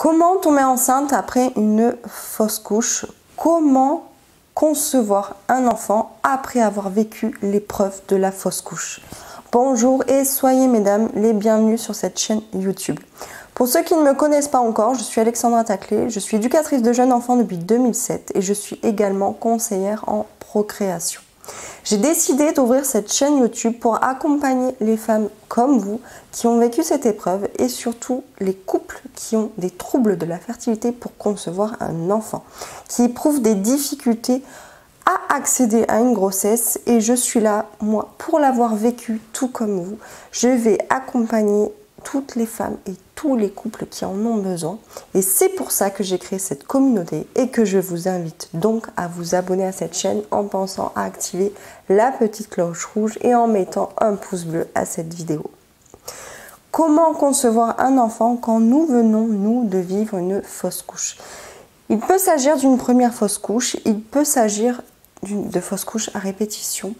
Comment tomber enceinte après une fausse couche? Comment concevoir un enfant après avoir vécu l'épreuve de la fausse couche? Bonjour et soyez mesdames les bienvenues sur cette chaîne YouTube. Pour ceux qui ne me connaissent pas encore, je suis Alexandra Taclé, je suis éducatrice de jeunes enfants depuis 2007 et je suis également conseillère en procréation. J'ai décidé d'ouvrir cette chaîne YouTube pour accompagner les femmes comme vous qui ont vécu cette épreuve et surtout les couples qui ont des troubles de la fertilité pour concevoir un enfant, qui éprouvent des difficultés à accéder à une grossesse et je suis là, moi, pour l'avoir vécu tout comme vous. Je vais accompagner toutes les femmes et tous les couples qui en ont besoin et c'est pour ça que j'ai créé cette communauté et que je vous invite donc à vous abonner à cette chaîne en pensant à activer la petite cloche rouge et en mettant un pouce bleu à cette vidéo. Comment concevoir un enfant quand nous venons, nous, de vivre une fausse couche? Il peut s'agir d'une première fausse couche, il peut s'agir de fausses couches à répétition.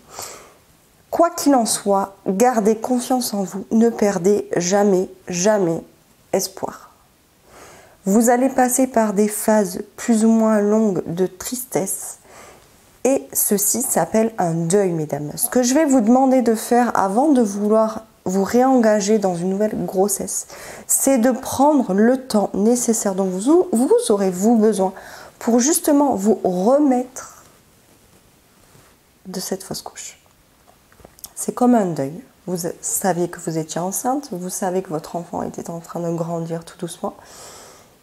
Quoi qu'il en soit, gardez confiance en vous, ne perdez jamais, jamais espoir. Vous allez passer par des phases plus ou moins longues de tristesse et ceci s'appelle un deuil, mesdames. Ce que je vais vous demander de faire avant de vouloir vous réengager dans une nouvelle grossesse, c'est de prendre le temps nécessaire dont vous aurez besoin pour justement vous remettre de cette fausse couche. C'est comme un deuil. Vous saviez que vous étiez enceinte, vous savez que votre enfant était en train de grandir tout doucement.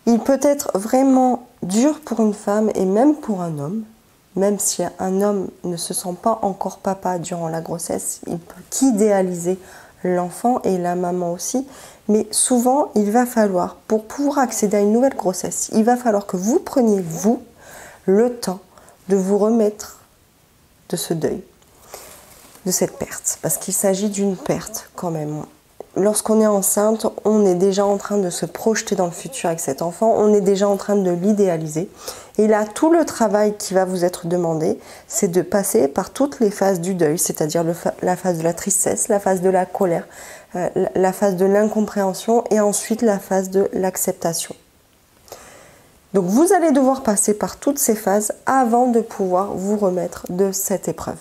Il peut être vraiment dur pour une femme et même pour un homme, même si un homme ne se sent pas encore papa durant la grossesse, il peut qu'idéaliser l'enfant et la maman aussi. Mais souvent, il va falloir, pour pouvoir accéder à une nouvelle grossesse, il va falloir que vous preniez, vous, le temps de vous remettre de ce deuil, de cette perte, parce qu'il s'agit d'une perte quand même. Lorsqu'on est enceinte, on est déjà en train de se projeter dans le futur avec cet enfant, on est déjà en train de l'idéaliser. Et là, tout le travail qui va vous être demandé, c'est de passer par toutes les phases du deuil, c'est-à-dire la phase de la tristesse, la phase de la colère, la phase de l'incompréhension et ensuite la phase de l'acceptation. Donc vous allez devoir passer par toutes ces phases avant de pouvoir vous remettre de cette épreuve.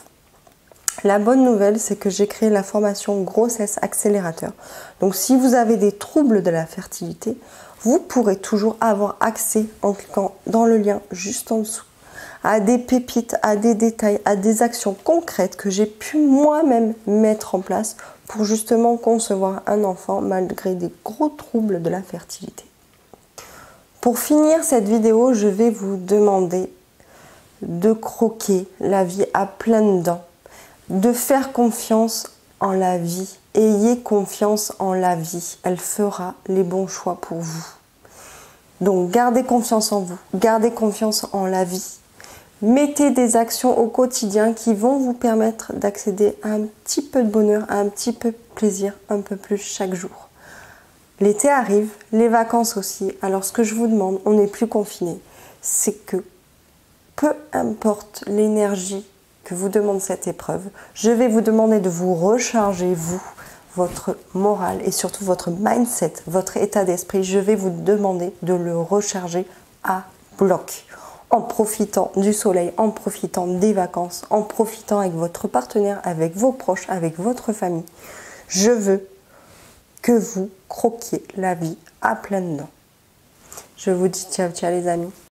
La bonne nouvelle, c'est que j'ai créé la formation Grossesse Accélérateur. Donc si vous avez des troubles de la fertilité, vous pourrez toujours avoir accès en cliquant dans le lien juste en dessous à des pépites, à des détails, à des actions concrètes que j'ai pu moi-même mettre en place pour justement concevoir un enfant malgré des gros troubles de la fertilité. Pour finir cette vidéo, je vais vous demander de croquer la vie à pleines dents, de faire confiance en la vie. Ayez confiance en la vie, elle fera les bons choix pour vous. Donc gardez confiance en vous, gardez confiance en la vie. Mettez des actions au quotidien qui vont vous permettre d'accéder à un petit peu de bonheur, à un petit peu de plaisir, un peu plus chaque jour. L'été arrive, les vacances aussi, alors ce que je vous demande, on n'est plus confiné, c'est que peu importe l'énergie que vous demande cette épreuve, je vais vous demander de vous recharger, vous, votre morale et surtout votre mindset, votre état d'esprit. Je vais vous demander de le recharger à bloc, en profitant du soleil, en profitant des vacances, en profitant avec votre partenaire, avec vos proches, avec votre famille. Je veux que vous croquiez la vie à pleines dents. Je vous dis ciao, ciao les amis.